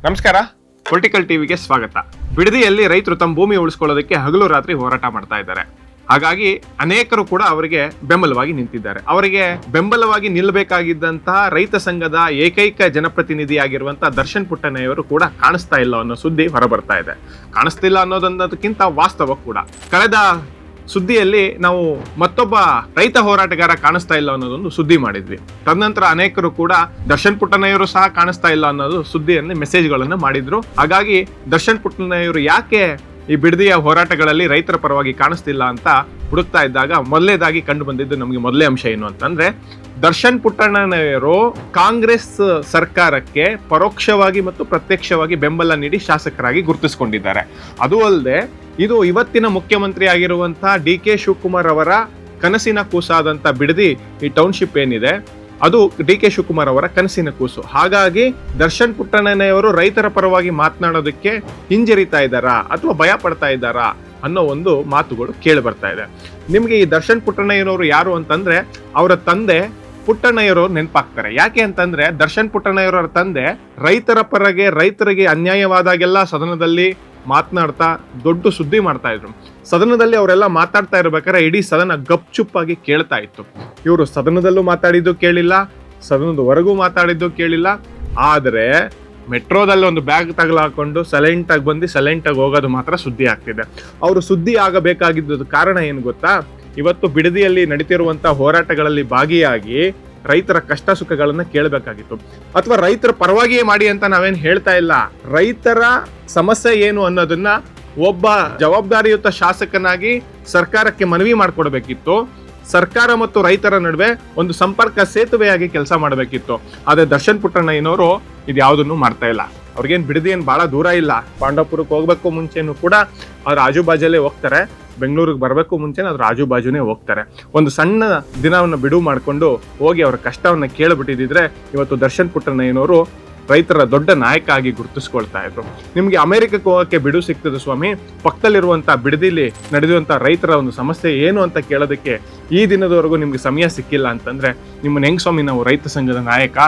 ನಮಸ್ಕಾರ. ಪೊಲಿಟಿಕಲ್ ಟಿವಿಗೆ ಸ್ವಾಗತ. ಬಿಡದಿಯಲ್ಲಿ ರೈತರು ತಮ್ಮ ಭೂಮಿ ಉಳಿಸ್ಕೊಳ್ಳೋದಕ್ಕೆ ಹಗಲು ರಾತ್ರಿ ಹೋರಾಟ ಮಾಡ್ತಾ ಇದ್ದಾರೆ. ಹಾಗಾಗಿ ಅನೇಕರು ಕೂಡ ಅವರಿಗೆ ಬೆಂಬಲವಾಗಿ ನಿಂತಿದ್ದಾರೆ. ಅವರಿಗೆ ಬೆಂಬಲವಾಗಿ ನಿಲ್ಲಬೇಕಾಗಿದ್ದಂತಹ ರೈತ ಸಂಘದ ಏಕೈಕ ಜನಪ್ರತಿನಿಧಿಯಾಗಿರುವಂತಹ ದರ್ಶನ್ ಪುಟ್ಟಣ್ಣಯ್ಯವರು ಕೂಡ ಕಾಣಿಸ್ತಾ ಇಲ್ಲ ಅನ್ನೋ ಸುದ್ದಿ ಹೊರಬರ್ತಾ ಇದೆ. ಕಾಣಿಸ್ತಿಲ್ಲ ಅನ್ನೋದನ್ನೋದಕ್ಕಿಂತ ವಾಸ್ತವ ಕೂಡ. ಕಳೆದ ಸುದ್ದಿಯಲ್ಲಿ ನಾವು ಮತ್ತೊಬ್ಬ ರೈತ ಹೋರಾಟಗಾರ ಕಾಣಿಸ್ತಾ ಇಲ್ಲ ಅನ್ನೋದೊಂದು ಸುದ್ದಿ ಮಾಡಿದ್ವಿ. ತದನಂತರ ಅನೇಕರು ಕೂಡ ದರ್ಶನ್ ಪುಟ್ಟಣ್ಣಯ್ಯವರು ಸಹ ಕಾಣಿಸ್ತಾ ಇಲ್ಲ ಅನ್ನೋದು ಸುದ್ದಿಯಲ್ಲಿ ಮೆಸೇಜ್ಗಳನ್ನು ಮಾಡಿದ್ರು. ಹಾಗಾಗಿ ದರ್ಶನ್ ಪುಟ್ಟಣ್ಣಯ್ಯವರು ಯಾಕೆ ಈ ಬಿಡದಿಯ ಹೋರಾಟಗಳಲ್ಲಿ ರೈತರ ಪರವಾಗಿ ಕಾಣಿಸ್ತಿಲ್ಲ ಅಂತ ಹುಡುಕ್ತಾ ಇದ್ದಾಗ ಮೊದಲನೇದಾಗಿ ಕಂಡು ಬಂದಿದ್ದು ನಮಗೆ ಮೊದಲೇ ಅಂಶ ಏನು ಅಂತಂದ್ರೆ, ದರ್ಶನ್ ಪುಟ್ಟಣ್ಣಯ್ಯವರು ಕಾಂಗ್ರೆಸ್ ಸರ್ಕಾರಕ್ಕೆ ಪರೋಕ್ಷವಾಗಿ ಮತ್ತು ಪ್ರತ್ಯಕ್ಷವಾಗಿ ಬೆಂಬಲ ನೀಡಿ ಶಾಸಕರಾಗಿ ಗುರುತಿಸಿಕೊಂಡಿದ್ದಾರೆ. ಅದು ಅಲ್ಲದೆ ಇದು ಇವತ್ತಿನ ಮುಖ್ಯಮಂತ್ರಿ ಆಗಿರುವಂತಹ ಡಿ.ಕೆ. ಶಿವಕುಮಾರ್ ಅವರ ಕನಸಿನ ಕೂಸಾದಂತ ಬಿಡದಿ ಈ ಟೌನ್ಶಿಪ್ ಏನಿದೆ, ಅದು ಡಿ.ಕೆ. ಶಿವಕುಮಾರ್ ಅವರ ಕನಸಿನ ಕೂಸು. ಹಾಗಾಗಿ ದರ್ಶನ್ ಪುಟ್ಟಣ್ಣಯ್ಯವರು ರೈತರ ಪರವಾಗಿ ಮಾತನಾಡೋದಕ್ಕೆ ಹಿಂಜರಿತಾ ಇದ್ದಾರಾ ಅಥವಾ ಭಯ ಪಡ್ತಾ ಇದ್ದಾರಾ ಅನ್ನೋ ಒಂದು ಮಾತುಗಳು ಕೇಳಿ ಬರ್ತಾ ಇದೆ. ನಿಮ್ಗೆ ಈ ದರ್ಶನ್ ಪುಟ್ಟಣ್ಣಯ್ಯನವರು ಯಾರು ಅಂತಂದ್ರೆ, ಅವರ ತಂದೆ ಪುಟ್ಟಣ್ಣಯ್ಯವರು ನೆನಪಾಗ್ತಾರೆ. ಯಾಕೆ ಅಂತಂದ್ರೆ, ದರ್ಶನ್ ಪುಟ್ಟಣ್ಣಯ್ಯರವರ ತಂದೆ ರೈತರ ಪರಗೆ, ರೈತರಿಗೆ ಅನ್ಯಾಯವಾದಾಗೆಲ್ಲ ಸದನದಲ್ಲಿ ಮಾತನಾಡ್ತಾ ದೊಡ್ಡ ಸುದ್ದಿ ಮಾಡ್ತಾ ಇದ್ರು. ಸದನದಲ್ಲಿ ಅವರೆಲ್ಲ ಮಾತಾಡ್ತಾ ಇರ್ಬೇಕಾದ್ರೆ ಇಡೀ ಸದನ ಗಪ್ಚುಪ್ಪಾಗಿ ಕೇಳ್ತಾ ಇತ್ತು. ಇವರು ಸದನದಲ್ಲೂ ಮಾತಾಡಿದ್ದು ಕೇಳಿಲ್ಲ, ಸದನದವರೆಗೂ ಮಾತಾಡಿದ್ದು ಕೇಳಿಲ್ಲ. ಆದ್ರೆ ಮೆಟ್ರೋದಲ್ಲಿ ಒಂದು ಬ್ಯಾಗ್ ತಗಲಾಕೊಂಡು ಸೈಲೆಂಟ್ ಆಗಿ ಬಂದು ಸೈಲೆಂಟ್ ಆಗಿ ಹೋಗೋದು ಮಾತ್ರ ಸುದ್ದಿ ಆಗ್ತಿದೆ. ಅವರು ಸುದ್ದಿ ಆಗಬೇಕಾಗಿದ್ದು ಕಾರಣ ಏನು ಗೊತ್ತಾ? ಇವತ್ತು ಬಿಡದಿಯಲ್ಲಿ ನಡೀತಿರುವಂತಹ ಹೋರಾಟಗಳಲ್ಲಿ ಭಾಗಿಯಾಗಿ ರೈತರ ಕಷ್ಟ ಸುಖಗಳನ್ನ ಕೇಳಬೇಕಾಗಿತ್ತು. ಅಥವಾ ರೈತರ ಪರವಾಗಿಯೇ ಮಾಡಿ ಅಂತ ನಾವೇನು ಹೇಳ್ತಾ ಇಲ್ಲ. ರೈತರ ಸಮಸ್ಯೆ ಏನು ಅನ್ನೋದನ್ನ ಒಬ್ಬ ಜವಾಬ್ದಾರಿಯುತ ಶಾಸಕನಾಗಿ ಸರ್ಕಾರಕ್ಕೆ ಮನವಿ ಮಾಡ್ಕೊಡ್ಬೇಕಿತ್ತು. ಸರ್ಕಾರ ಮತ್ತು ರೈತರ ನಡುವೆ ಒಂದು ಸಂಪರ್ಕ ಸೇತುವೆಯಾಗಿ ಕೆಲಸ ಮಾಡಬೇಕಿತ್ತು. ಆದ್ರೆ ದರ್ಶನ್ ಪುಟ್ಟಣ್ಣಯ್ಯನವರು ಇದು ಯಾವುದನ್ನು ಮಾಡ್ತಾ ಇಲ್ಲ. ಅವ್ರಿಗೇನು ಬಿಡದಿ ಏನು ಬಹಳ ದೂರ ಇಲ್ಲ. ಪಾಂಡವಪುರಕ್ಕೆ ಹೋಗ್ಬೇಕು ಮುಂಚೆನೂ ಕೂಡ ಅವ್ರ ಆಜುಬಾಜಲ್ಲೇ ಹೋಗ್ತಾರೆ. ಬೆಂಗಳೂರಿಗೆ ಬರಬೇಕು ಮುಂಚೆನೇ ಅದ್ರ ಆಜುಬಾಜುನೇ ಹೋಗ್ತಾರೆ. ಒಂದು ಸಣ್ಣ ದಿನವನ್ನು ಬಿಡುವು ಮಾಡಿಕೊಂಡು ಹೋಗಿ ಅವರ ಕಷ್ಟವನ್ನ ಕೇಳಿಬಿಟ್ಟಿದ್ರೆ ಇವತ್ತು ದರ್ಶನ್ ಪುಟ್ಟಣ್ಣಯ್ಯನವರು ರೈತರ ದೊಡ್ಡ ನಾಯಕ ಆಗಿ ಗುರುತಿಸ್ಕೊಳ್ತಾ ಇದ್ರು. ನಿಮ್ಗೆ ಅಮೆರಿಕಕ್ಕೆ ಹೋಗಕ್ಕೆ ಬಿಡುವು ಸಿಗ್ತದೆ ಸ್ವಾಮಿ, ಪಕ್ಕದಲ್ಲಿರುವಂತಹ ಬಿಡದಿಲಿ ನಡೆದಿರುವಂತಹ ರೈತರ ಒಂದು ಸಮಸ್ಯೆ ಏನು ಅಂತ ಕೇಳೋದಕ್ಕೆ ಈ ದಿನದವರೆಗೂ ನಿಮ್ಗೆ ಸಮಯ ಸಿಕ್ಕಿಲ್ಲ ಅಂತಂದ್ರೆ ನಿಮ್ಮನ್ನ ಹೆಂಗ್ ಸ್ವಾಮಿ ನಾವು ರೈತ ಸಂಘದ ನಾಯಕ,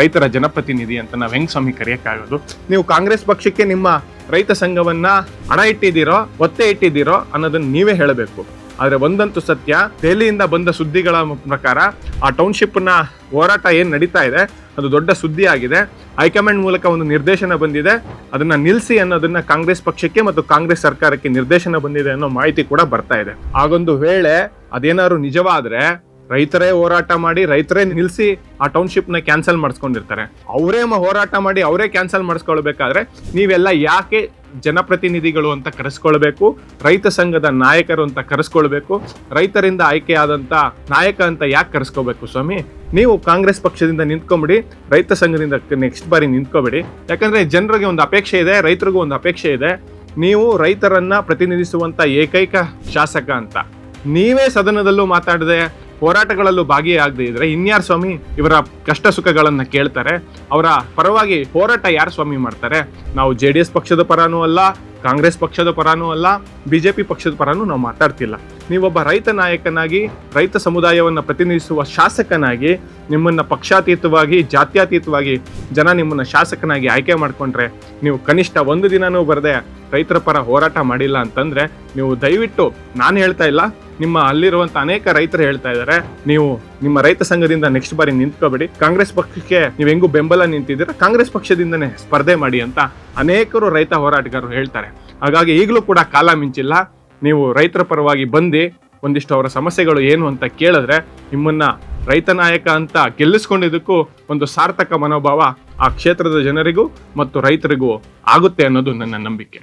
ರೈತರ ಜನಪ್ರತಿನಿಧಿ ಅಂತ ನಾವ್ ಹೆಂಗ್ ಸ್ವಾಮಿ ಕರೆಯಕ್ಕಾಗೋದು? ನೀವು ಕಾಂಗ್ರೆಸ್ ಪಕ್ಷಕ್ಕೆ ನಿಮ್ಮ ರೈತ ಸಂಘವನ್ನ ಹಣ ಇಟ್ಟಿದ್ದೀರೋ, ಒತ್ತೆ ಇಟ್ಟಿದ್ದೀರೋ ಅನ್ನೋದನ್ನ ನೀವೇ ಹೇಳಬೇಕು. ಆದ್ರೆ ಒಂದಂತೂ ಸತ್ಯ, ದೆಹಲಿಯಿಂದ ಬಂದ ಸುದ್ದಿಗಳ ಪ್ರಕಾರ ಆ ಟೌನ್ಶಿಪ್ ನ ಹೋರಾಟ ಏನ್ ನಡೀತಾ ಇದೆ ಅದು ದೊಡ್ಡ ಸುದ್ದಿ ಆಗಿದೆ. ಹೈಕಮಾಂಡ್ ಮೂಲಕ ಒಂದು ನಿರ್ದೇಶನ ಬಂದಿದೆ, ಅದನ್ನ ನಿಲ್ಲಿಸಿ ಅನ್ನೋದನ್ನ ಕಾಂಗ್ರೆಸ್ ಪಕ್ಷಕ್ಕೆ ಮತ್ತು ಕಾಂಗ್ರೆಸ್ ಸರ್ಕಾರಕ್ಕೆ ನಿರ್ದೇಶನ ಬಂದಿದೆ ಅನ್ನೋ ಮಾಹಿತಿ ಕೂಡ ಬರ್ತಾ ಇದೆ. ಆಗೊಂದು ವೇಳೆ ಅದೇನಾದ್ರು ನಿಜವಾದ್ರೆ ರೈತರೇ ಹೋರಾಟ ಮಾಡಿ ರೈತರೇ ನಿಲ್ಲಿಸಿ ಆ ಟೌನ್ಶಿಪ್ ನ ಕ್ಯಾನ್ಸಲ್ ಮಾಡಿಸ್ಕೊಂಡಿರ್ತಾರೆ. ಅವರೇ ಹೋರಾಟ ಮಾಡಿ ಅವರೇ ಕ್ಯಾನ್ಸಲ್ ಮಾಡಿಸ್ಕೊಳ್ಬೇಕಾದ್ರೆ ನೀವೆಲ್ಲ ಯಾಕೆ ಜನಪ್ರತಿನಿಧಿಗಳು ಅಂತ ಕರೆಸ್ಕೊಳ್ಬೇಕು, ರೈತ ಸಂಘದ ನಾಯಕರು ಅಂತ ಕರೆಸ್ಕೊಳ್ಬೇಕು, ರೈತರಿಂದ ಆಯ್ಕೆಯಾದಂತ ನಾಯಕ ಅಂತ ಯಾಕೆ ಕರೆಸ್ಕೋಬೇಕು ಸ್ವಾಮಿ? ನೀವು ಕಾಂಗ್ರೆಸ್ ಪಕ್ಷದಿಂದ ನಿಂತ್ಕೊಂಬಿಡಿ, ರೈತ ಸಂಘದಿಂದ ನೆಕ್ಸ್ಟ್ ಬಾರಿ ನಿಂತ್ಕೋಬೇಡಿ. ಯಾಕಂದ್ರೆ ಜನರಿಗೆ ಒಂದು ಅಪೇಕ್ಷೆ ಇದೆ, ರೈತರಿಗೂ ಒಂದು ಅಪೇಕ್ಷೆ ಇದೆ. ನೀವು ರೈತರನ್ನ ಪ್ರತಿನಿಧಿಸುವಂತ ಏಕೈಕ ಶಾಸಕ ಅಂತ ನೀವೇ ಸದನದಲ್ಲೂ ಮಾತಾಡದೆ ಹೋರಾಟಗಳಲ್ಲೂ ಭಾಗಿಯಾಗದೆ ಇದ್ರೆ ಇನ್ಯಾರು ಸ್ವಾಮಿ ಇವರ ಕಷ್ಟ ಸುಖಗಳನ್ನ ಕೇಳ್ತಾರೆ? ಅವರ ಪರವಾಗಿ ಹೋರಾಟ ಯಾರು ಸ್ವಾಮಿ ಮಾಡ್ತಾರೆ? ನಾವು JDS ಪಕ್ಷದ ಪರನೂ ಅಲ್ಲ, ಕಾಂಗ್ರೆಸ್ ಪಕ್ಷದ ಪರನೂ ಅಲ್ಲ, BJP ಪಕ್ಷದ ಪರನೂ ನಾವು ಮಾತಾಡ್ತಿಲ್ಲ. ನೀವೊಬ್ಬ ರೈತ ನಾಯಕನಾಗಿ, ರೈತ ಸಮುದಾಯವನ್ನ ಪ್ರತಿನಿಧಿಸುವ ಶಾಸಕನಾಗಿ ನಿಮ್ಮನ್ನ ಪಕ್ಷಾತೀತವಾಗಿ, ಜಾತ್ಯತೀತವಾಗಿ ಜನ ನಿಮ್ಮನ್ನ ಶಾಸಕನಾಗಿ ಆಯ್ಕೆ ಮಾಡ್ಕೊಂಡ್ರೆ ನೀವು ಕನಿಷ್ಠ ಒಂದು ದಿನನೂ ಬರದೆ ರೈತರ ಪರ ಹೋರಾಟ ಮಾಡಿಲ್ಲ ಅಂತಂದ್ರೆ ನೀವು ದಯವಿಟ್ಟು, ನಾನು ಹೇಳ್ತಾ ಇಲ್ಲ, ನಿಮ್ಮ ಅಲ್ಲಿರುವಂತ ಅನೇಕ ರೈತರು ಹೇಳ್ತಾ ಇದ್ದಾರೆ, ನೀವು ನಿಮ್ಮ ರೈತ ಸಂಘದಿಂದ ನೆಕ್ಸ್ಟ್ ಬಾರಿ ನಿಂತ್ಕೋಬೇಡಿ, ಕಾಂಗ್ರೆಸ್ ಪಕ್ಷಕ್ಕೆ ನೀವು ಹೆಂಗೂ ಬೆಂಬಲ ನಿಂತಿದ್ದೀರಾ, ಕಾಂಗ್ರೆಸ್ ಪಕ್ಷದಿಂದನೇ ಸ್ಪರ್ಧೆ ಮಾಡಿ ಅಂತ ಅನೇಕರು ರೈತ ಹೋರಾಟಗಾರರು ಹೇಳ್ತಾರೆ. ಹಾಗಾಗಿ ಈಗಲೂ ಕೂಡ ಕಾಲ ಮಿಂಚಿಲ್ಲ. ನೀವು ರೈತರ ಪರವಾಗಿ ಬಂದು ಒಂದಿಷ್ಟು ಅವರ ಸಮಸ್ಯೆಗಳು ಏನು ಅಂತ ಕೇಳಿದ್ರೆ ನಿಮ್ಮನ್ನ ರೈತ ನಾಯಕ ಅಂತ ಗೆಲ್ಲಿಸ್ಕೊಂಡಿದ್ದಕ್ಕೂ ಒಂದು ಸಾರ್ಥಕ ಮನೋಭಾವ ಆ ಕ್ಷೇತ್ರದ ಜನರಿಗೂ ಮತ್ತು ರೈತರಿಗೂ ಆಗುತ್ತೆ ಅನ್ನೋದು ನನ್ನ ನಂಬಿಕೆ.